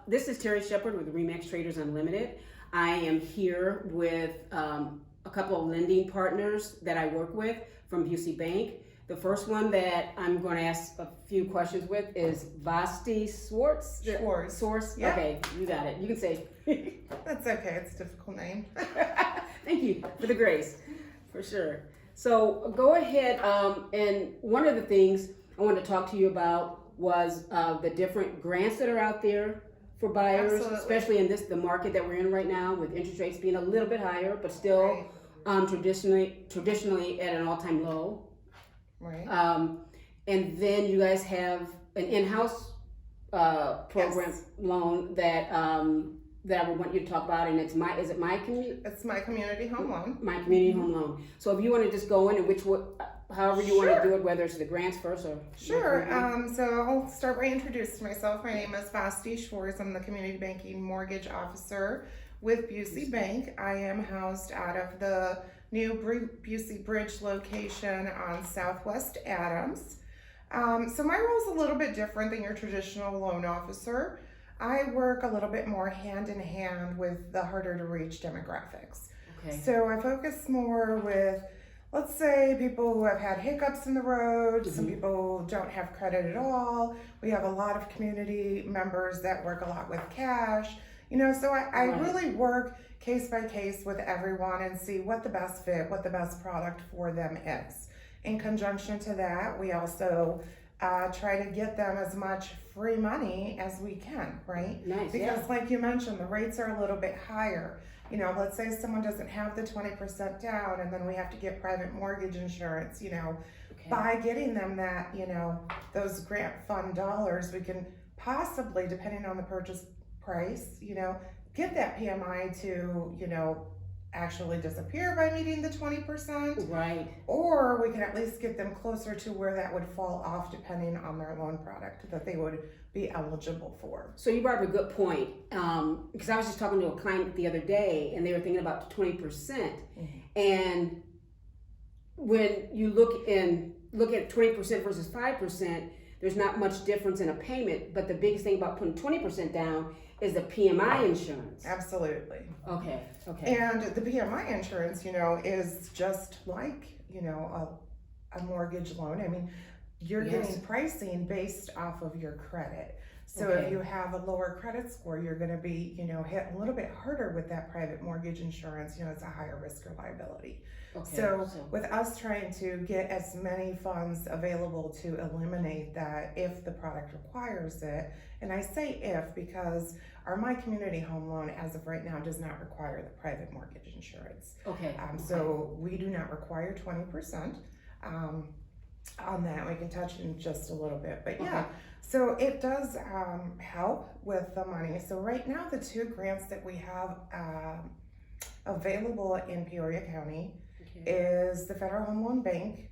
This is Terry Shepard with Remax Traders Unlimited. I am here with a couple of lending partners that I work with from Busey Bank. The first one that I'm going to ask a few questions with is Vashti Schwartz. Schwartz. Yeah. Okay, you got it. You can say. That's okay. It's a difficult name. Thank you for the grace, for sure. So go ahead. And one of the things I wanted to talk to you about was the different grants that are out there for buyers, Absolutely. especially in the market that we're in right now, with interest rates being a little bit higher, but still traditionally at an all-time low. Right. And then you guys have an in-house program loan that I would want you to talk about, and it's my community? It's my community home loan. My community home loan. So if you want to just go in and however you want to do it, whether it's the grants first or Sure. So I'll start by introducing myself. My name is Vashti Schwartz. I'm the community banking mortgage officer with Busey Bank. I am housed out of the new Busey Bridge location on Southwest Adams. So my role is a little bit different than your traditional loan officer. I work a little bit more hand in hand with the harder to reach demographics. Okay. So I focus more with, let's say, people who have had hiccups in the road. Some people don't have credit at all. We have a lot of community members that work a lot with cash. So I really work case by case with everyone and see what the best fit, what the best product for them is. In conjunction to that, we also try to get them as much free money as we can, right? Nice, because like you mentioned, the rates are a little bit higher. Let's say someone doesn't have the 20% down and then we have to get private mortgage insurance, by getting them that, those grant fund dollars, we can possibly, depending on the purchase price, get that PMI to, actually disappear by meeting the 20%. Right. Or we can at least get them closer to where that would fall off depending on their loan product that they would be eligible for. So you brought up a good point, because I was just talking to a client the other day and they were thinking about 20%. And when you look at 20% versus 5%, there's not much difference in a payment, but the biggest thing about putting 20% down is the PMI insurance. Absolutely. Okay. And the PMI insurance, is just like, a mortgage loan. I mean, you're getting pricing based off of your credit. So if you have a lower credit score, you're going to be, hit a little bit harder with that private mortgage insurance. It's a higher risk or liability. Okay. So with us trying to get as many funds available to eliminate that if the product requires it, and I say if because our My Community Home Loan as of right now does not require the private mortgage insurance. Okay. So we do not require 20% on that. We can touch in just a little bit, but yeah. So it does help with the money. So right now the two grants that we have available in Peoria County is the Federal Home Loan Bank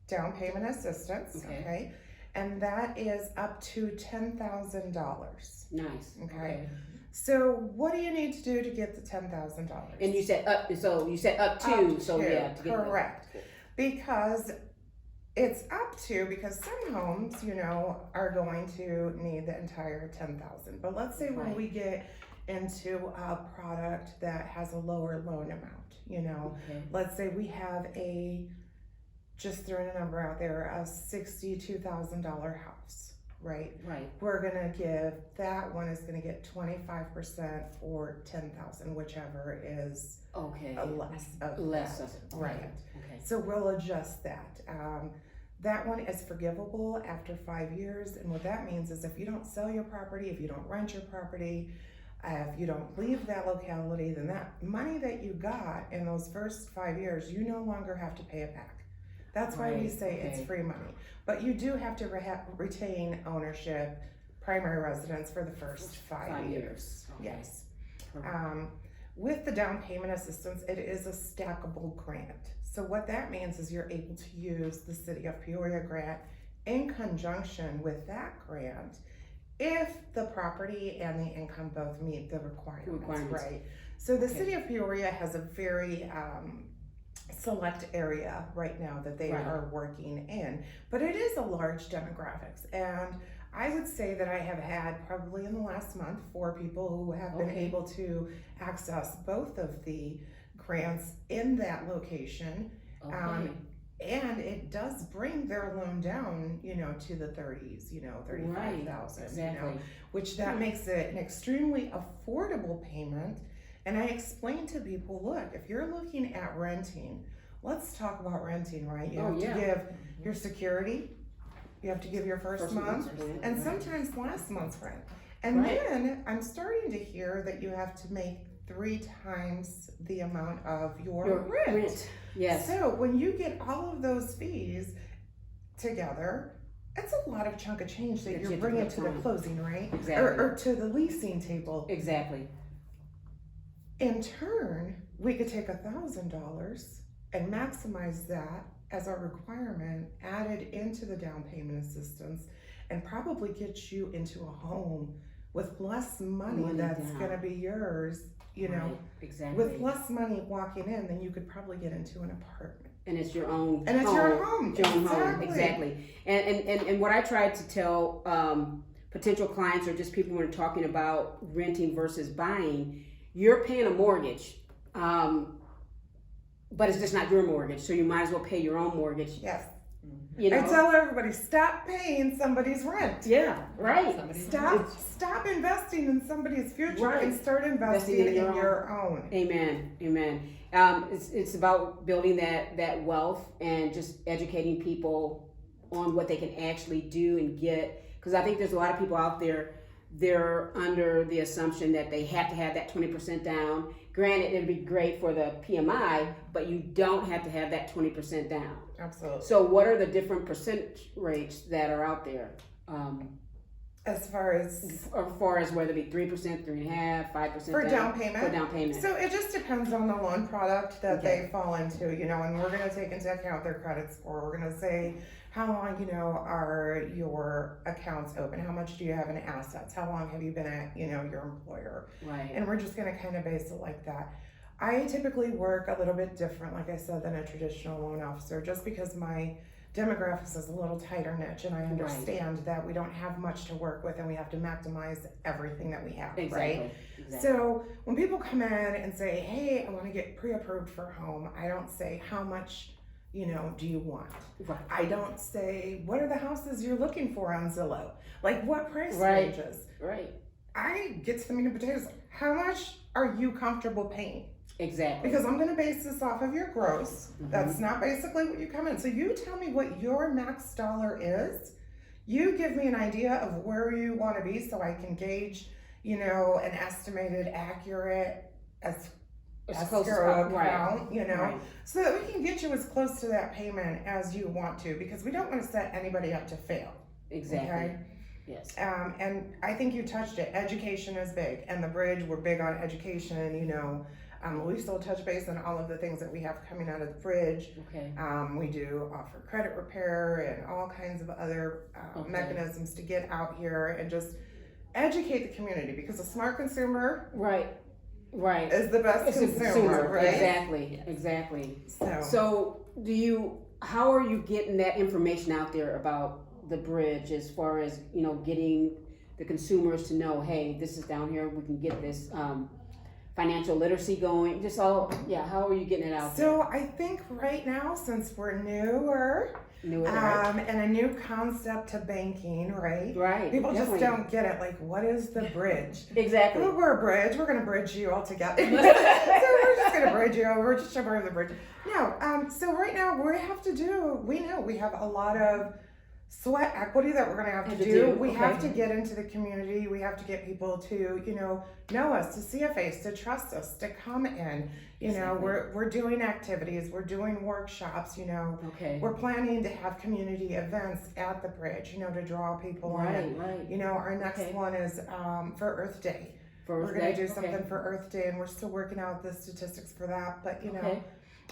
down payment assistance, okay? And that is up to $10,000. Nice. Okay. So what do you need to do to get the $10,000? And you said up. So you said up to. Correct. Because it's up to, because some homes, are going to need the entire $10,000. But let's say when we get into a product that has a lower loan amount, let's say we have just throwing a number out there, a $62,000 house, right? Right. We're gonna give, that one is gonna get 25% or $10,000, whichever is less of that. Right. Okay. So we'll adjust that. That one is forgivable after 5 years, and what that means is if you don't sell your property, if you don't rent your property, if you don't leave that locality, then that money that you got in those first 5 years, you no longer have to pay it back. That's why we say it's free money. But you do have to retain ownership, primary residence for the first 5 years. Okay. Yes. With the down payment assistance, it is a stackable grant. So what that means is you're able to use the City of Peoria grant in conjunction with that grant if the property and the income both meet the requirements. Right? So the City of Peoria has a very select area right now that they are working in, but it is a large demographics, and I would say that I have had probably in the last month 4 people who have been able to access both of the grants in that location. And it does bring their loan down, to the 30s, 35,000, exactly. Which that makes it an extremely affordable payment. And I explain to people, look, if you're looking at renting, let's talk about renting, right? You have to give your security, you have to give your first month, and sometimes last month's rent. And then I'm starting to hear that you have to make 3 times the amount of your rent. Yes. So when you get all of those fees together, it's a lot of chunk of change that you're bringing to the closing, right? Exactly. Or to the leasing table. Exactly. In turn, we could take $1,000 and maximize that as our requirement added into the down payment assistance and probably get you into a home with less money that's going to be yours, exactly. with less money walking in than you could probably get into an apartment. And it's your own And it's your home. Your own home. Exactly. And what I try to tell potential clients or just people when we're talking about renting versus buying, you're paying a mortgage, but it's just not your mortgage, so you might as well pay your own mortgage. Yes. I tell everybody, stop paying somebody's rent. Yeah, right. Stop investing in somebody's future and start investing in your own. Amen. It's about building that wealth and just educating people on what they can actually do and get. Because I think there's a lot of people out there, they're under the assumption that they have to have that 20% down. Granted, it'd be great for the PMI, but you don't have to have that 20% down. Absolutely. So what are the different percentage rates that are out there? As far as whether it be 3%, 3.5%, 5% for down payment. For down payment. So it just depends on the loan product that they fall into, and we're going to take into account their credit score. We're going to say how long, are your accounts open? How much do you have in assets? How long have you been at, your employer? Right. And we're just going to kind of base it like that. I typically work a little bit different, like I said, than a traditional loan officer, just because my demographics is a little tighter niche, and I understand that we don't have much to work with and we have to maximize everything that we have, right? Exactly. So when people come in and say, hey, I want to get pre-approved for a home, I don't say how much, do you want? Right. I don't say, what are the houses you're looking for on Zillow? Like what price ranges? Right. I get to the meat and potatoes. How much are you comfortable paying? Exactly. Because I'm going to base this off of your gross. That's not basically what you come in. So you tell me what your max dollar is. You give me an idea of where you want to be so I can gauge, an estimated accurate escrow account, so that we can get you as close to that payment as you want to, because we don't want to set anybody up to fail. Exactly. Okay? Yes. And I think you touched it. Education is big, and the bridge, we're big on education, Luisa will touch base on all of the things that we have coming out of the bridge. Okay. We do offer credit repair and all kinds of other mechanisms to get out here and just educate the community, because a smart consumer is the best consumer, right? Exactly. So how are you getting that information out there about the bridge, as far as, getting the consumers to know, hey, this is down here, we can get this financial literacy going, how are you getting it out there? So I think right now, since we're newer, and a new concept to banking, right? Right. People just don't get it. Like, what is the bridge? Exactly. Well, we're a bridge. We're going to bridge you all together. So we're just going to bridge you over. We're just over the bridge. No. So right now, we know we have a lot of sweat equity that we're going to have to do. We have to get into the community. We have to get people to, know us, to see a face, to trust us, to come in. We're doing activities, we're doing workshops, we're planning to have community events at the bridge, to draw people in. Right. Our next one is for Earth Day. We're going to do something for Earth Day, and we're still working out the statistics for that, but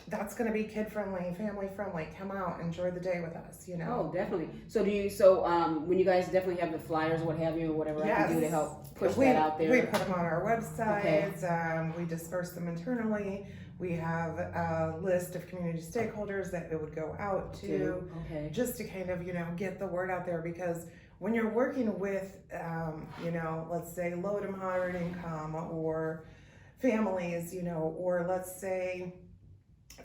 that's going to be kid friendly, family friendly. Come out, enjoy the day with us, Oh, definitely. So when you guys definitely have the flyers, what have you, or whatever I can do to help push that out there? We put them on our websites. We disperse them internally. We have a list of community stakeholders that it would go out to, just to kind of, get the word out there, because when you're working with, let's say low to moderate income or families, or let's say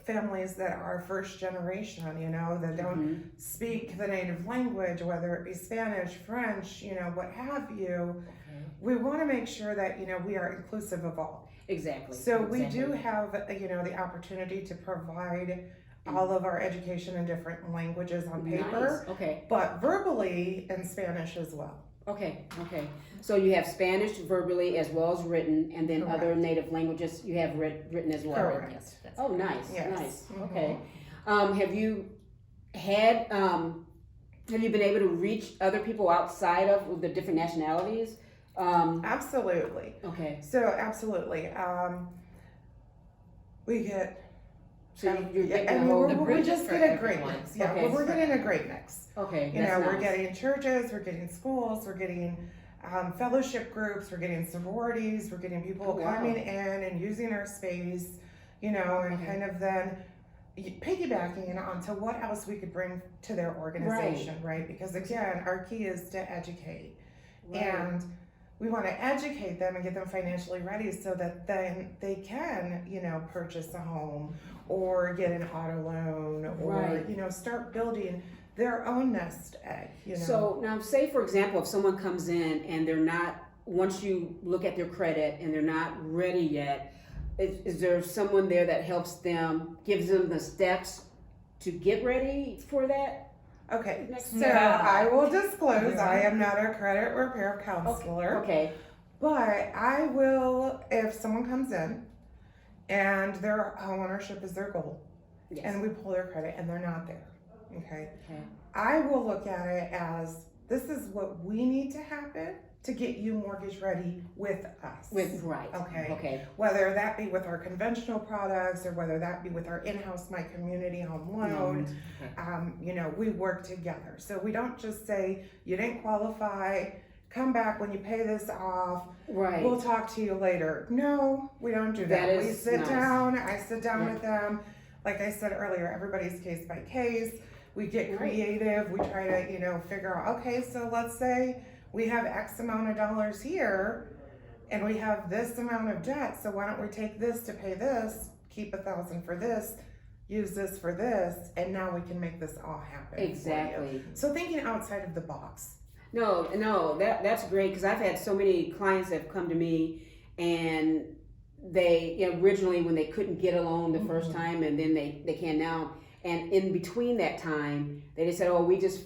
families that are first generation, that don't speak the native language, whether it be Spanish, French, what have you, we want to make sure that, we are inclusive of all. Exactly. So we do have, the opportunity to provide all of our education in different languages on paper, Nice. Okay. but verbally in Spanish as well. Okay. So you have Spanish verbally as well as written, and then Correct. other native languages you have written as well. Correct. Yes, that's Oh, nice, Yes. nice. Mhm. Okay. Have you had? Have you been able to reach other people outside of the different nationalities? Absolutely. Okay. So absolutely. We get. So you're getting I a mean, whole. The we bridge just for get a great everyone. mix. Yeah, Okay. we're getting a great mix. Okay. We're That's nice. getting churches, we're getting schools, we're getting fellowship groups, we're getting sororities, we're getting people Oh, wow. coming in and using our space, and Okay. kind of then piggybacking onto what else we could bring to their organization, right? Because again, our key is to educate. Right. And we want to educate them and get them financially ready so that then they can, purchase a home or get an auto loan or, Right. start building their own nest egg, So now, say for example, if someone comes in and they're not, once you look at their credit and they're not ready yet, is there someone there that helps them, gives them the steps to get ready for that? Okay, Next so step. I will disclose I am not a credit repair counselor, Okay. but I will, if someone comes in and their homeownership is their goal, Yes. and we pull their credit and they're not there, okay? Okay. I will look at it as this is what we need to happen to get you mortgage ready with us. Right. Okay. Okay. Whether that be with our conventional products or whether that be with our in-house My Community Home Loan, we work together. So we don't just say, you didn't qualify, come back when you pay this off, Right. we'll talk to you later. No, we don't do that. That We is sit nice. down, I sit down Yeah. with them. Like I said earlier, everybody's case by case. We get Right. creative, we try to, figure out, okay, so let's say we have X amount of dollars here and we have this amount of debt, so why don't we take this to pay this, keep 1,000 for this, use this for this, and now we can make this all happen. for you. Exactly. So thinking outside of the box. No, that's great because I've had so many clients that have come to me and they, originally when they couldn't get a loan the first time and then they can now, and in between that time, they just said, oh, we just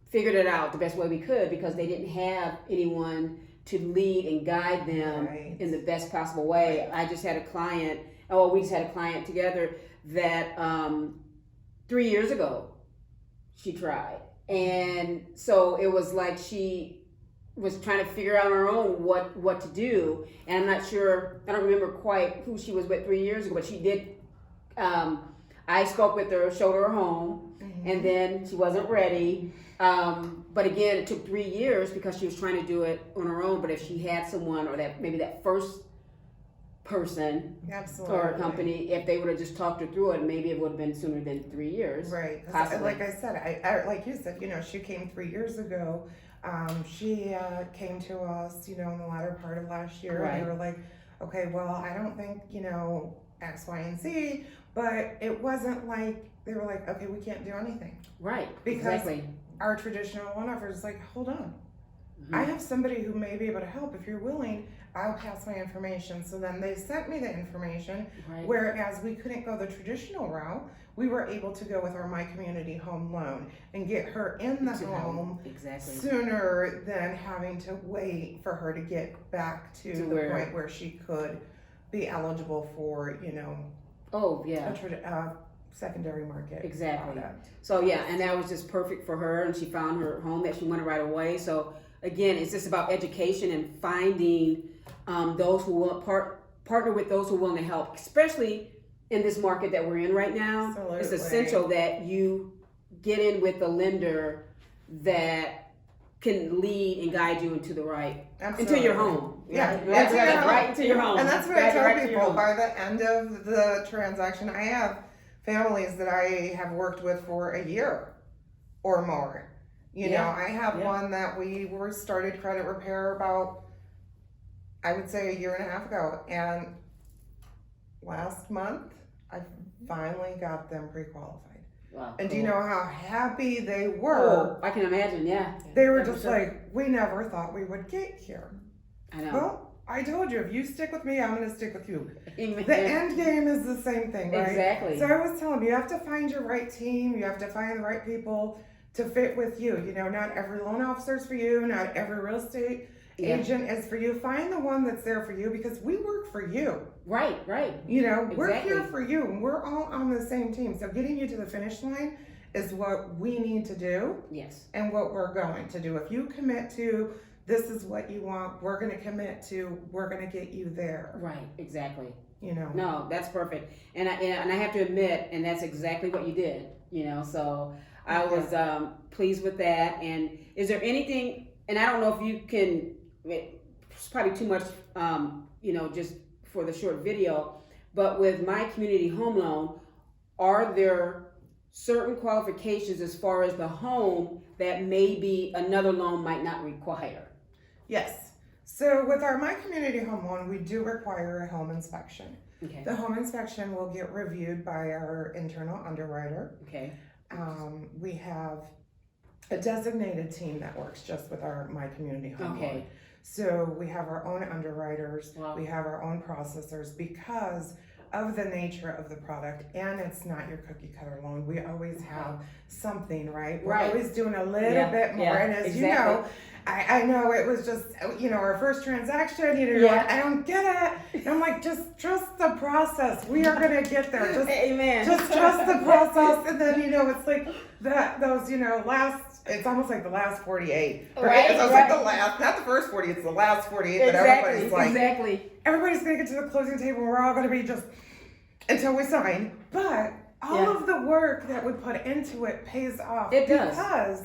figured it out the best way we could because they didn't have anyone to lead and guide them Right. in the best possible way. I just had a client, we just had a client together that 3 years ago she tried. And so it was like she was trying to figure out on her own what to do. And I'm not sure, I don't remember quite who she was with 3 years ago, but she did, I spoke with her, showed her home, and then she wasn't ready. But again, it took 3 years because she was trying to do it on her own. But if she had someone or that first person Absolutely. or a company, if they would have just talked her through it, maybe it would have been sooner than 3 years. Right. 'Cause Possibly. like I said, I like you said, she came 3 years ago. She came to us, in the latter part of last year. Right. And they were like, okay, well, I don't think, X, Y, and Z. But it wasn't like, they were like, okay, we can't do anything. Right. Because Exactly. our traditional loan offer is like, hold on. Mhm. I have somebody who may be able to help. If you're willing, I'll pass my information. So then they sent me the information. Right. Whereas we couldn't go the traditional route, we were able to go with our My Community Home Loan and get her in the To home help. Exactly. sooner than having to wait for her to get back to the where- point where she could be eligible for, Oh yeah. a secondary market Exactly. product. So yeah, and that was just perfect for her, and she found her home that she wanted right away. So again, it's just about education and finding those who will partner with those who are willing to help, especially in this market that we're in right now. Absolutely. It's essential that you get in with a lender that can lead and guide you into the right, into your home. Yeah, right? into your home. Right into your home. And that's what I Guide you tell right to your people. home. By the end of the transaction, I have families that I have worked with for a year or more. You know, I have one that we were started credit repair about, I would say, a year and a half ago. And last month, I finally got them pre-qualified. Wow, and cool. do you know how happy they were? Oh, I can imagine, They were just like, we never thought we would get here. I know. Well, I told you, if you stick with me, I'm going to stick with you. Amen. The end game is the same thing, right? Exactly. So I was telling them, you have to find your right team. You have to find the right people to fit with you. You know, not every loan officer is for you. Not every real estate agent is for you. Find the one that's there for you, because we work for you. Right. You know, we're Exactly. here for you, and we're all on the same team. So getting you to the finish line is what we need to do. Yes. And what we're going to do. If you commit to, this is what you want, we're going to commit to, we're going to get you there. Right. Exactly. You know. No, that's perfect. And I have to admit, and that's exactly what you did. You know, so I was pleased with that. And is there anything? And I don't know if you can. It's probably too much. You know, just for the short video. But with my community home loan, are there certain qualifications as far as the home that maybe another loan might not require? Yes. So with our My Community Home Loan, we do require a home inspection. Okay. The home inspection will get reviewed by our internal underwriter. Okay. We have a designated team that works just with our My Community Home Loan. So we have our own underwriters, we have our own processors, because of the nature of the product, and it's not your cookie cutter loan. We always have something, right? We're always doing a little bit more. And as you know, I know it was just, you know, our first transaction, you know, you're like, I don't get it. And I'm like, just trust the process. We are going to get there. Just, Amen. Just trust the process. And then, you know, it's like those, you know, it's almost like the last 48. Right? It's like the last, not the first 40, it's the last 48 that everybody's like, everybody's going to get to the closing table. We're all going to be just, until we sign. But all of the work that we put into it pays off. It does. Because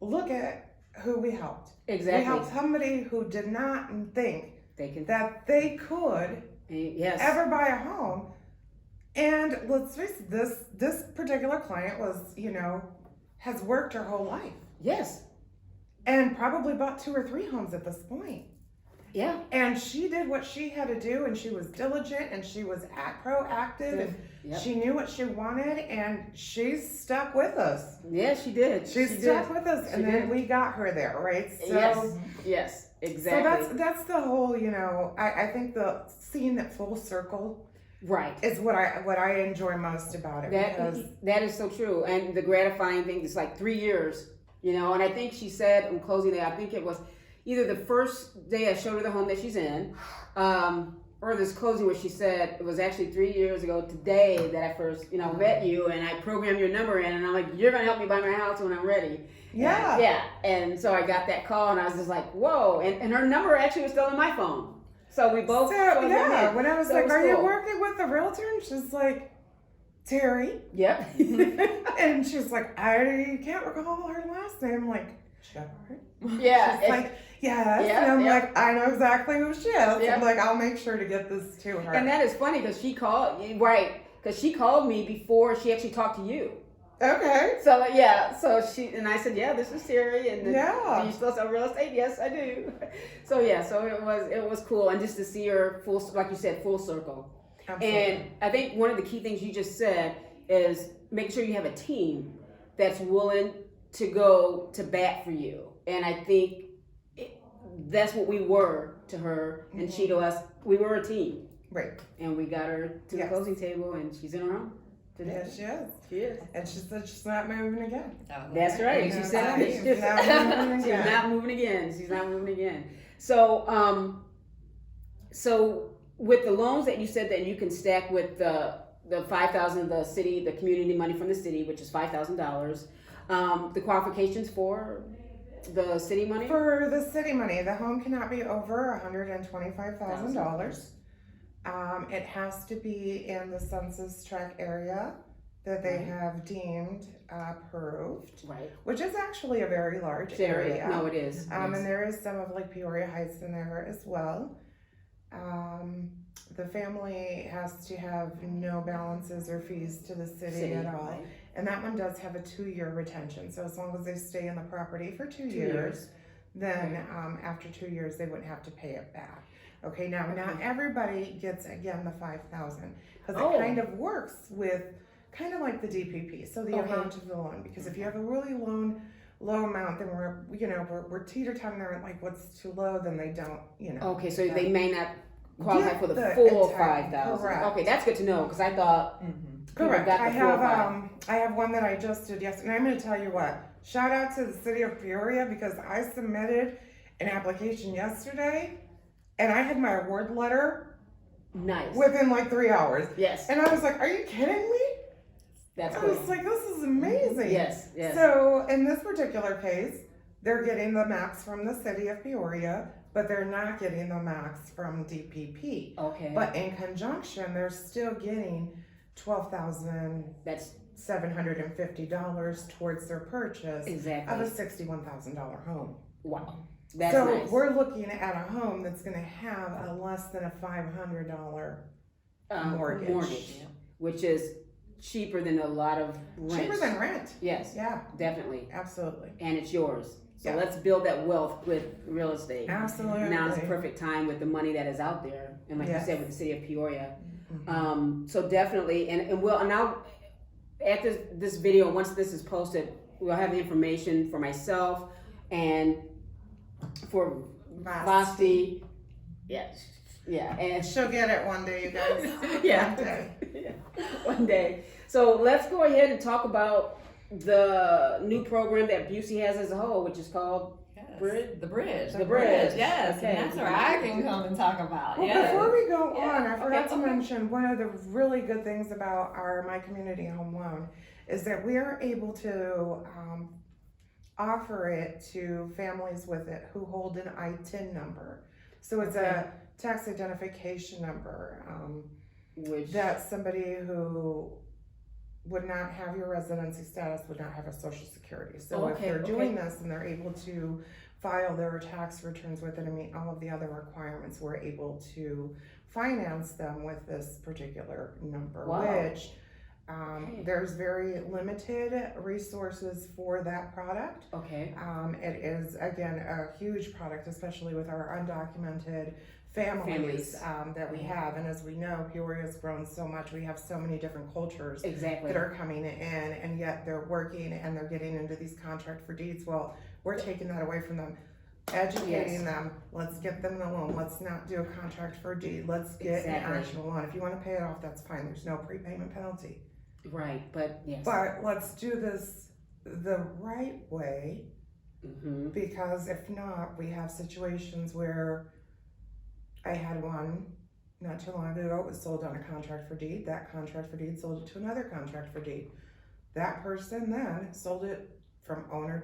look at who we helped. Exactly. We helped somebody who did not think that they could ever buy a home. And let's face it, this particular client was, you know, has worked her whole life. Yes. And probably bought 2 or 3 homes at this point. Yeah. And she did what she had to do, and she was diligent, and she was proactive, and she knew what she wanted, and she stuck with us. Yes, she did. She stuck with us, and then we got her there, right? So, yes, exactly. So that's the whole, you know, I think the seeing that full circle is what I enjoy most about it. That is so true. And the gratifying thing is like 3 years, you know, and I think she said on closing day, I think it was either the first day I showed her the home that she's in, or this closing where she said it was actually 3 years ago today that I first, you know, met you, and I programmed your number in, and I'm like, you're gonna help me buy my house when I'm ready. And so I got that call, and I was just like, whoa, and her number actually was still in my phone. So we both when I was like, are you working with the realtor? And she's like, Terry. Yep. And she's like, I can't recall her last name. I'm like, Shepherd. Yeah. She's like, yes. And I'm like, I know exactly who she is. I'm like, I'll make sure to get this to her. And that is funny because she called, because she called me before she actually talked to you. Okay. So and I said, this is Terry, and do you still sell real estate? Yes, I do. So it was cool, and just to see her like you said, full circle. Absolutely. And I think one of the key things you just said is make sure you have a team that's willing to go to bat for you. And I think that's what we were to her, and she to us. We were a team. Right. And we got her to the closing table, and she's in her home today. Yes, she is. She is. And she said she's not moving again. That's right. She said she's not moving again. She's not moving again. She's not moving again. So, so with the loans that you said that you can stack with the $5,000, the city, the community money from the city, which is $5,000. The qualifications for the city money? For the city money, the home cannot be over $125,000. It has to be in the census tract area that they have deemed approved, which is actually a very large area. No, it is. And there is some of like Peoria Heights in there as well. The family has to have no balances or fees to the city at all. Right. And that one does have a 2-year retention. So as long as they stay in the property for 2 2 years, years. then after 2 years, they wouldn't have to pay it back. Okay, now not everybody gets, again, the $5,000 because it kind of works with kind of like the DPP. So the amount of the loan, because if you have a really low amount, then we're teeter-tottering there, like what's too low, then they don't, Okay, so they may not qualify for the full 5,000. Correct. Okay, that's good to know because I thought correct. got the full I have one that I just did yesterday, and I'm going to tell you what. Shout out to the city of Peoria because I submitted an application yesterday, and I had my award letter nice within like 3 hours. Yes, And I was like, "Are you kidding me?" that's I good. was like, "This is amazing." Yes. So in this particular case, they're getting the max from the city of Peoria, but they're not getting the max from DPP. Okay. But in conjunction, they're still getting That's $12,750 towards their purchase exactly. of a $61,000 home. Wow. That's so nice. we're looking at a home that's going to have a less than a $500 mortgage. Which is cheaper than a lot of rent. Cheaper than rent. Yes, Yeah, definitely. absolutely. And it's yours. So Yeah. let's build that wealth with real estate. Absolutely. Now is the perfect time with the money that is out there, and like you said, with the city of Peoria. So definitely, and now after this video, once this is posted, we'll have the information for myself and for Vashti. Yes, yeah, and She'll get it one day, you guys. yeah, One day. one day. So let's go ahead and talk about the new program that Busey has as a whole, which is called Bridge. The bridge. The bridge. Yes, Okay. and that's where I can come and talk about. Well, Yeah. before we go Yeah. on, I forgot to Okay. mention one of the really good things about our My Community Home Loan is that we are able to offer it to families with it who hold an ITIN number. So it's a tax identification number Which that somebody who would not have your residency status would not have a social security. So if they're doing this and they're able to file their tax returns with it and meet all of the other requirements, we're able to finance them with this particular number, which there's very limited resources for that product. It is, again, a huge product, especially with our undocumented families that we have. And as we know, Peoria has grown so much. We have so many different cultures that are coming in, and yet they're working and they're getting into these contract for deeds. Well, we're taking that away from them, educating them. Let's get them the loan. Let's not do a contract for a deed. Let's get an actual loan. If you want to pay it off, that's fine. There's no prepayment penalty. Right, but yes. But let's do this the right way, because if not, we have situations where I had one not too long ago. It was sold on a contract for deed. That contract for deed sold it to another contract for deed. That person then sold it from owner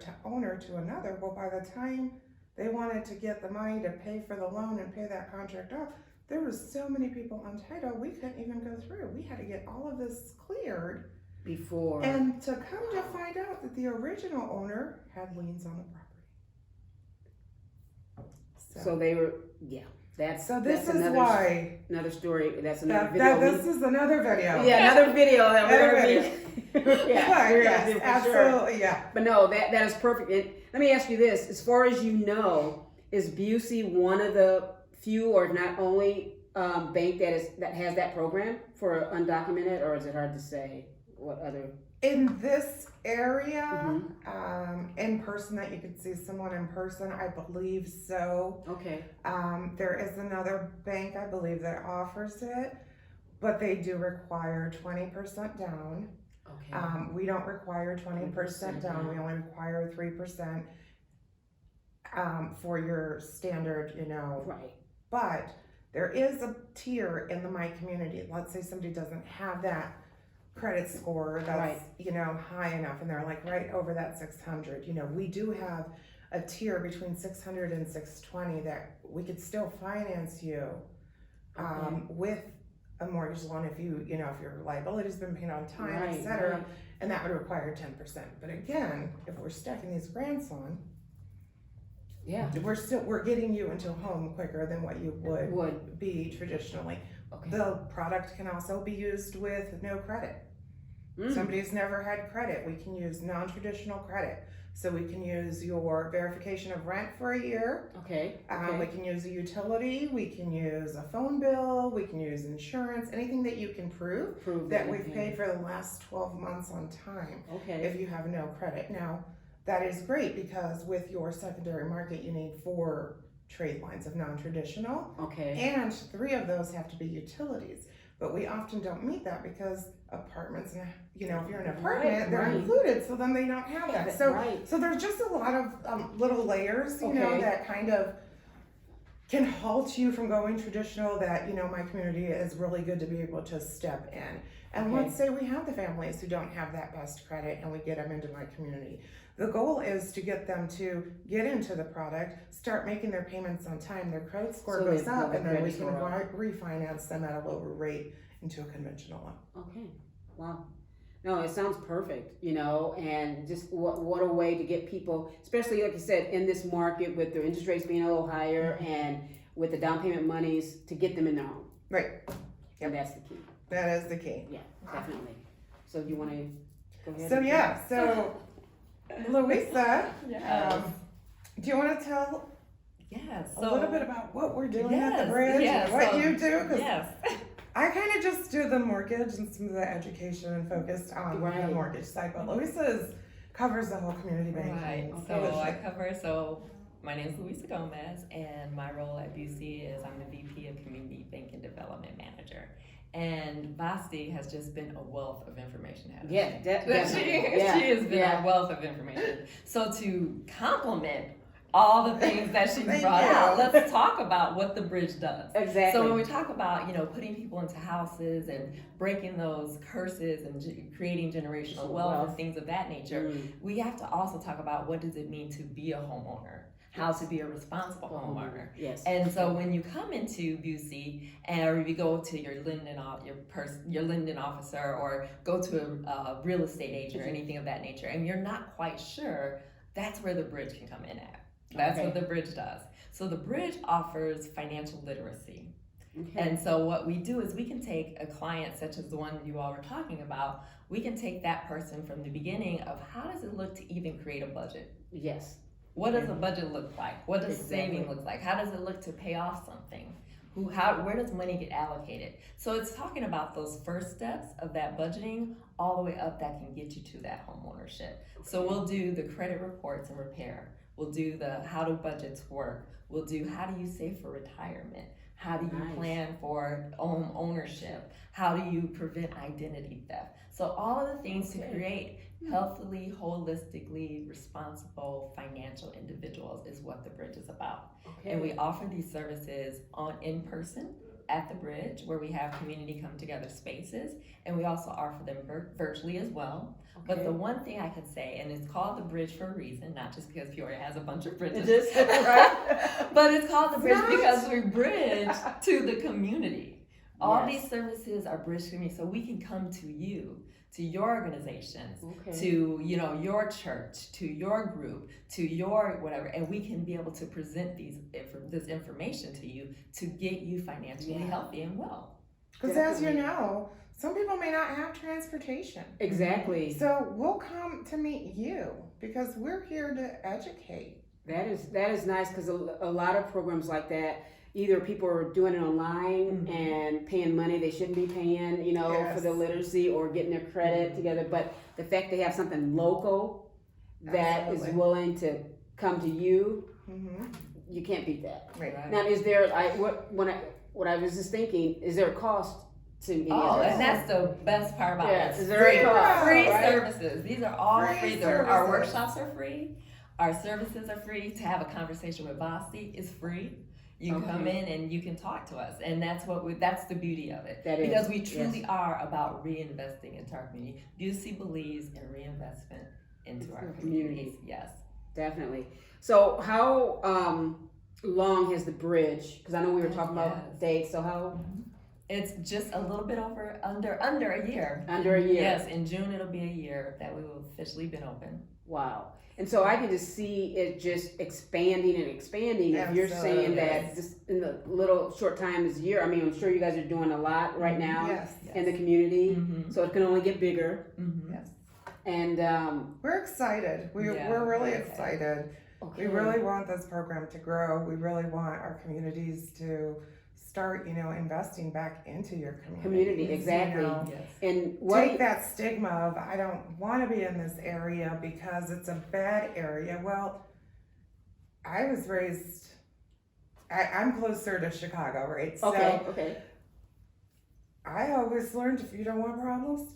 to another. Well, by the time they wanted to get the money to pay for the loan and pay that contract off, there was so many people on title, we couldn't even go through. We had to get all of this cleared before. And to come to find out that the original owner had liens on the property. So they were, This that's is another, why another story. That's another video. This is another video. Yeah, another video that we're gonna be. Yes, absolutely, yeah. But no, that is perfect. And let me ask you this: as far as you know, is Busey one of the few, or not only, bank that has that program for undocumented, or is it hard to say what other? In this area, in person, that you could see someone in person, I believe so. There is another bank, I believe, that offers it, but they do require 20% down. We don't require 20% down. We only require 3% for your standard, Right. But there is a tier in the My Community. Let's say somebody doesn't have that credit score that's high enough, and they're like right over that 600. We do have a tier between 600 and 620 that we could still finance you with a mortgage loan if if your liability's been paid on time, etc. And that would require 10%. But again, if we're stacking these grants on, Yeah. We're getting you into a home quicker than what you would be traditionally. Okay. The product can also be used with no credit. Mm. Somebody's never had credit, we can use non-traditional credit. So we can use your verification of rent for a year. Okay. We can use a utility, we can use a phone bill, we can use insurance, anything that you can prove that we've paid for the last 12 months on time. Okay. If you have no credit. Now, that is great because with your secondary market, you need 4 trade lines of non-traditional. Okay. And 3 of those have to be utilities. But we often don't meet that because apartments, if you're in an apartment, they're included, so then they don't have that. So there's just a lot of little layers, that kind of can halt you from going traditional that, my community is really good to be able to step in. And let's say we have the families who don't have that best credit and we get them into my community. The goal is to get them to get into the product, start making their payments on time, their credit score goes up, and then we can refinance them at a lower rate into a conventional loan. Okay. Wow. No, it sounds perfect, and just what a way to get people, especially like you said, in this market with the interest rates being a little higher and with the down payment monies to get them in their home. Right. And that's the key. That is the key. Yeah, definitely. So you want to go ahead? So Luisa, Yes. do you want to tell Yes. a little bit about what we're doing at the Yes, bridge yes, and what so- you do? 'Cause Yes. I kind of just do the mortgage and some of the education and focused on the mortgage side, but Luisa covers the whole community bank. Right. So my name is Luisa Gomez, and my role at Busey is I'm the VP of Community Bank and Development Manager. And Vashti has just been a wealth of information. Yeah, She has been a wealth of information. So to complement all the things that she brought out, let's talk about what the bridge does. Exactly. So when we talk about, putting people into houses and breaking those curses and creating generational wealth and things of that nature, we have to also talk about what does it mean to be a homeowner, how to be a responsible homeowner. Yes. And so when you come into Busey, or you go to your Linden officer, or go to a real estate agent or anything of that nature, and you're not quite sure, that's where the bridge can come in at. That's what the bridge does. So the bridge offers financial literacy. Okay. And so what we do is we can take a client such as the one you all were talking about, we can take that person from the beginning of how does it look to even create a budget? Yes. What does a budget look like? What does saving look like? How does it look to pay off something? Where does money get allocated? So it's talking about those first steps of that budgeting all the way up that can get you to that home ownership. So we'll do the credit reports and repair. We'll do the how do budgets work. We'll do how do you save for retirement? How do you plan for home ownership? How do you prevent identity theft? So all of the things to create healthily, holistically responsible financial individuals is what the bridge is about. Okay. And we offer these services in person at the bridge, where we have community come together spaces, and we also offer them virtually as well. Okay. But the one thing I could say, and it's called the bridge for a reason, not just because Peoria has a bunch of bridges, but it's called the bridge because we bridge to the community. All these services are bridge to me, so we can come to you, to your organizations, to your church, to your group, to your whatever, and we can be able to present this information to you to get you financially healthy and well. Because as you know, some people may not have transportation. Exactly. So we'll come to meet you because we're here to educate. That is nice, because a lot of programs like that, either people are doing it online and paying money they shouldn't be paying, for the literacy, or getting their credit together. But the fact they have something local that is willing to come to you, you can't beat that. Right. Now, is there, what I was just thinking, is there a cost to any of this? And that's the best part about it. Is there a cost? Free services. These are all free. Our services. workshops are free. Our services are free. To have a conversation with Vashti is free. You can come in and you can talk to us, and that's the beauty of it. Because we truly are about reinvesting into our community. Busey believes in reinvestment into our communities. Yes, definitely. So how long has the bridge? Because I know we were talking about dates. So how? It's just a little bit under a year. Under a year. Yes, in June it'll be a year that we will officially been open. Wow. And so I can just see it just expanding and expanding. If you're saying that just in the little short time as a year, I mean, I'm sure you guys are doing a lot right now Yes. in the community. Mhm. So it can only get bigger. Mhm. Yes. And We're excited. We're really excited. okay. We really want this program to grow. We really want our communities to start, investing back into your community. Exactly. Yes. And what Take that stigma of I don't want to be in this area because it's a bad area. Well, I was raised. I'm closer to Chicago, right? okay. I always learned if you don't want problems,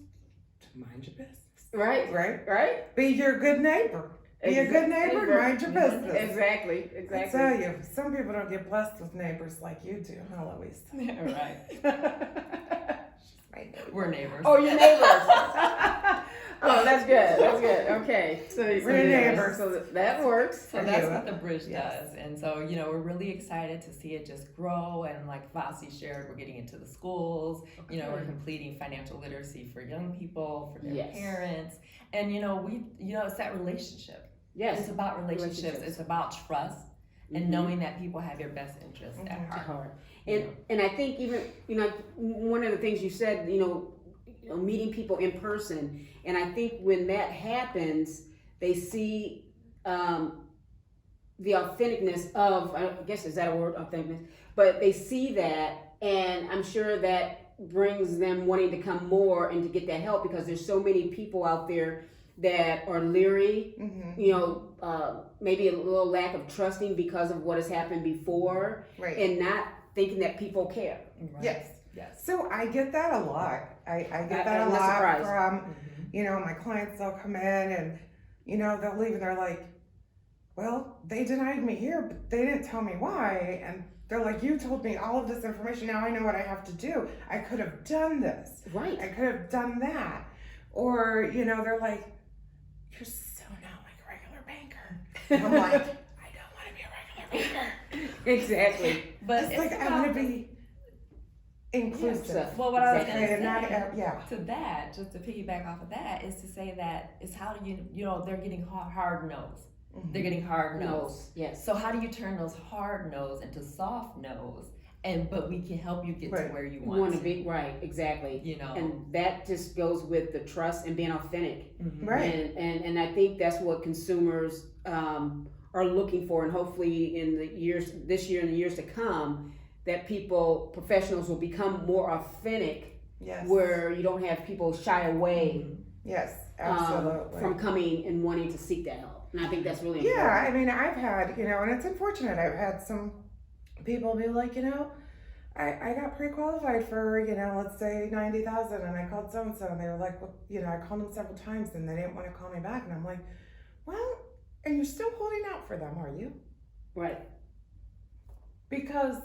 to mind your business. Right. Be your good neighbor. Be a good neighbor and mind your business. Exactly. I tell you, some people don't get blessed with neighbors like you do, huh, Luisa? Right. She's my neighbor. We're neighbors. Oh, you're neighbors. Oh, that's good. Okay. So We're neighbors. So that works. So For that's you. what the bridge Yes. does. And so, we're really excited to see it just grow. And like Vashti shared, we're getting into the schools. We're completing financial literacy for young people, for their Yes. parents. And, it's that relationship. Yes. It's about relationships. It's about trust and Mhm. knowing that people have your best interest at Mhm. heart. And I think even one of the things you said, meeting people in person, and I think when that happens, they see the authenticness of, I guess is that a word, authenticness? But they see that, and I'm sure that brings them wanting to come more and to get that help, because there's so many people out there that are leery, maybe a little lack of trusting because of what has happened before, Right. and not thinking that people care. Right. Yes. Yes. So I get that a lot. I get that I'm a not lot surprised. from, Mhm. my clients. They'll come in and, they'll leave and they're like, well, they denied me here, but they didn't tell me why. And they're like, you told me all of this information. Now I know what I have to do. I could have done this. Right. I could have done that. Or, they're like, you're so not like a regular banker. And I'm like, I don't want to be a regular banker. Exactly. But It's like, I want to be inclusive. Well, what I was Exactly. going to And not, say yeah. to that, just to piggyback off of that, is to say that it's how do they're getting hard no's. They're getting hard no's. No's. Yes. So how do you turn those hard no's into soft no's? But we can help you get to Right. where you You want to. be right. Exactly. And And that just goes with the trust and being authentic. Mhm. Right. And I think that's what consumers are looking for, and hopefully in this year and the years to come, that professionals will become more authentic, Yes. where you don't have people shy away Yes, absolutely. from coming and wanting to seek that help. And I think that's really important. Yeah, I mean, I've had, and it's unfortunate. I've had some people be like, I got pre-qualified for, let's say 90,000, and I called so-and-so, and they were like, well, I called them several times, and they didn't want to call me back, and I'm like, well, and you're still holding out for them, are you? Right. Because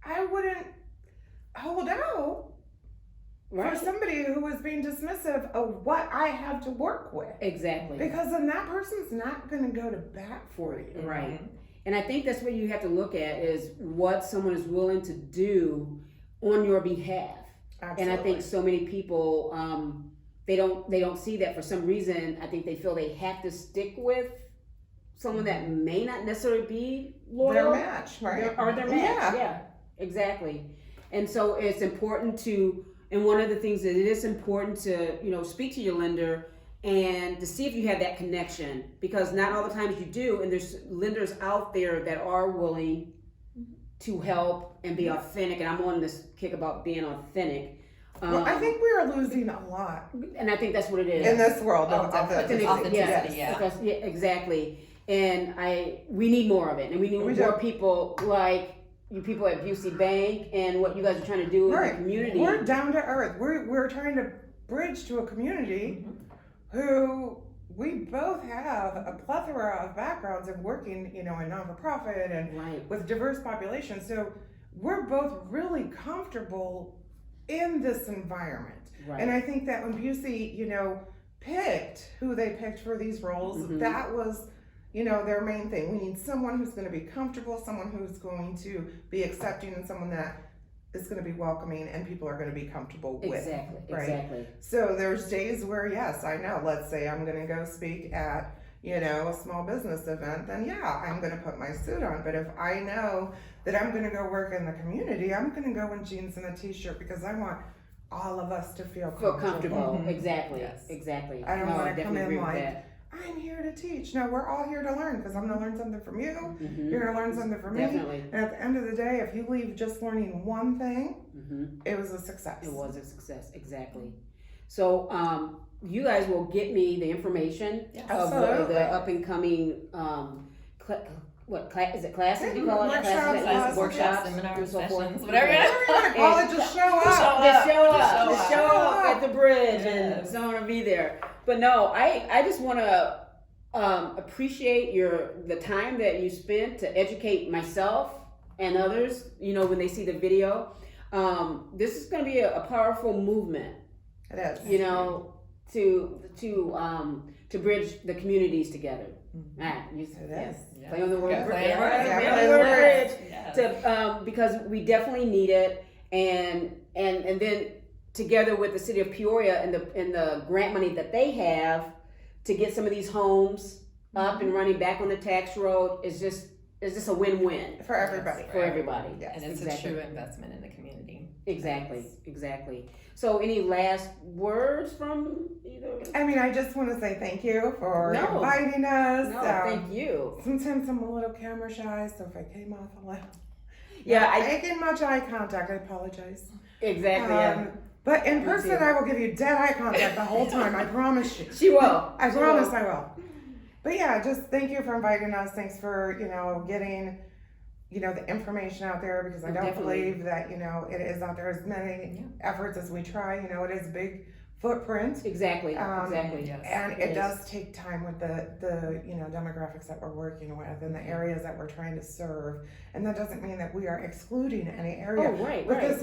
I wouldn't hold out Right. for somebody who was being dismissive of what I have to work with. Exactly. Because then that person's not going to go to bat for you. Right. And I think that's what you have to look at, is what someone is willing to do on your behalf. Absolutely. And I think so many people, they don't see that for some reason. I think they feel they have to stick with someone that may not necessarily be loyal. Their match, right? Or their match. Yeah, exactly. And so it's important to, and one of the things that it is important to, speak to your lender and to see if you have that connection, because not all the times you do, and there's lenders out there that are willing to help and be authentic, and I'm on this kick about being authentic. Well, I think we are losing a lot and I think that's what it is. in this world of Authenticity, authenticity. yeah. Because, yeah, exactly. And we need more of it, and we need We more do. people like you people at Busey Bank and what you guys are trying to do in the community. We're down to earth. We're trying to bridge to a community who we both have a plethora of backgrounds of working, in non-for-profit and Right. with diverse populations. So we're both really comfortable in this environment. Right. And I think that when Busey, picked who they picked for these roles, Mhm. that was, their main thing. We need someone who's going to be comfortable, someone who's going to be accepting, and someone that is going to be welcoming and people are going to be comfortable with. Exactly. right? Exactly. So there's days where, yes, I know, let's say I'm going to go speak at, a small business event, then yeah, I'm going to put my suit on. But if I know that I'm going to go work in the community, I'm going to go in jeans and a t-shirt because I want all of us to feel comfortable. Mhm. Exactly. Yes. Exactly. I don't No, want to come definitely in agree with like, that. I'm here to teach. No, we're all here to learn because I'm going to learn something from you. Mhm. You're going to learn something from me. Definitely. And at the end of the day, if you leave just learning one thing, Mhm. it was a success. It was a success. Exactly. So, you guys will get me the information Yes. of Absolutely. the up and coming, is it classes you call it? Workshops, workshops, and seminars, so forth. sessions, whatever. Whatever you want to call it, just show up. Just show up. Just Just show show up. up at the bridge, and Yes. so I want to be there. But no, I just want to appreciate the time that you spent to educate myself and others. When they see the video, this is going to be a powerful movement. It is. To bridge the communities together. It is. Yeah. Play on the word. Yeah, play on the word. Yeah, Play play on the the word word. bridge. Yes. Because we definitely need it, and then together with the city of Peoria and the grant money that they have to get some of these homes up and running back on the tax road is just a win-win For everybody. for everybody. Yes. And it's exactly. a true investment in the community. Exactly. So, any last words from either? I mean, I just want to say thank you for No. inviting us. No, thank you. Sometimes I'm a little camera shy, so if I came off a little, Yeah, making much eye contact, I apologize. exactly. Yeah. But in Me person, too. I will give you dead eye contact the whole time. I promise you. She will. I She promise will. I will. But yeah, just thank you for inviting us. Thanks for, getting, the information out there because I don't Definitely. believe that, it is out there as many efforts as we try. It is a big footprint. Exactly. Yes. And It it is. does take time with the demographics that we're working with and the areas that we're trying to serve. And that doesn't mean that we are excluding any area. Oh, right. But this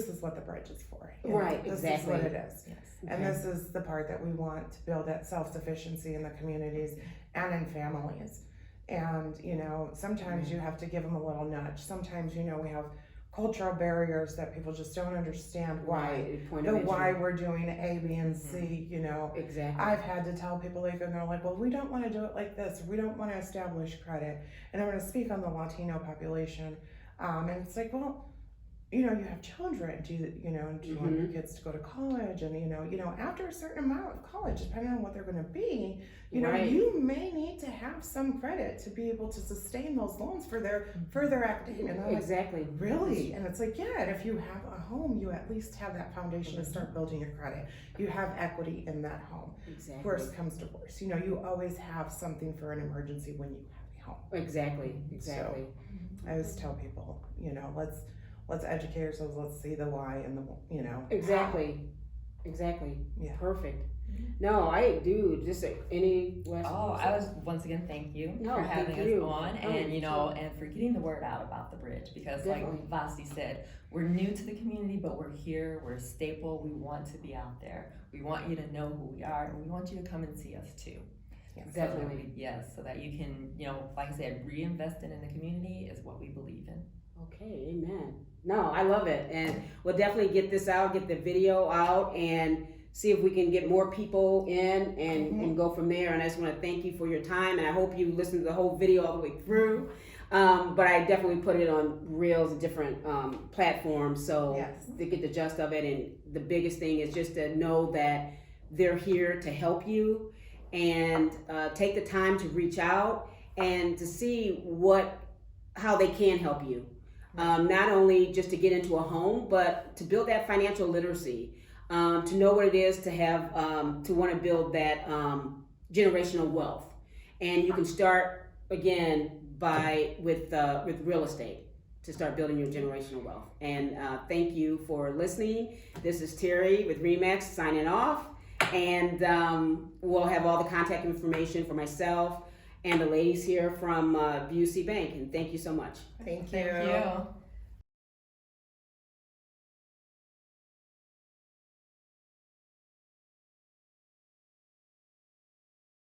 is what the bridge is for. Right, This exactly. is what it is. Yes. And this is the part that we want to build that self-sufficiency in the communities and in families. And, sometimes you have to give them a little nudge. Sometimes, we have cultural barriers that people just don't understand why. Right. Point of Why entry. we're doing A, B, and C, Exactly. I've had to tell people, and they're like, well, we don't want to do it like this. We don't want to establish credit. And I'm going to speak on the Latino population. And it's like, well, you have children. Do you want your kids to go to college? And, after a certain amount of college, depending on what they're going to be, Right. you may need to have some credit to be able to sustain those loans for their further academia. And I'm like, Exactly. really? And it's like, yeah, and if you have a home, you at least have that foundation to start building your credit. You have equity in that home. Exactly. Worst comes to worst. You always have something for an emergency when you have a home. Exactly. I always tell people, let's educate ourselves, let's see the why and the, Exactly. Yeah. Perfect. No, I do. Just any last I was once again thank you No, for thank having you. us on, Oh, and sure. and for getting the word out about the bridge because, Definitely. like Vashti said, we're new to the community, but we're here. We're a staple. We want to be out there. We want you to know who we are, and we want you to come and see us too. Yes. Definitely. So that you can, like I said, reinvesting in the community is what we believe in. Okay, amen. No, I love it. And we'll definitely get this out, get the video out, and see if we can get more people in and go from there. And I just want to thank you for your time. And I hope you listened to the whole video all the way through. But I definitely put it on reels and different platforms so Yes. to get the gist of it. And the biggest thing is just to know that they're here to help you and take the time to reach out and to see how they can help you. Not only just to get into a home, but to build that financial literacy, to know what it is to have, to want to build that generational wealth. And you can start again with real estate to start building your generational wealth. And thank you for listening. This is Terry with Remax signing off, and we'll have all the contact information for myself and the ladies here from Busey Bank. And thank you so much. Thank you. Thank you.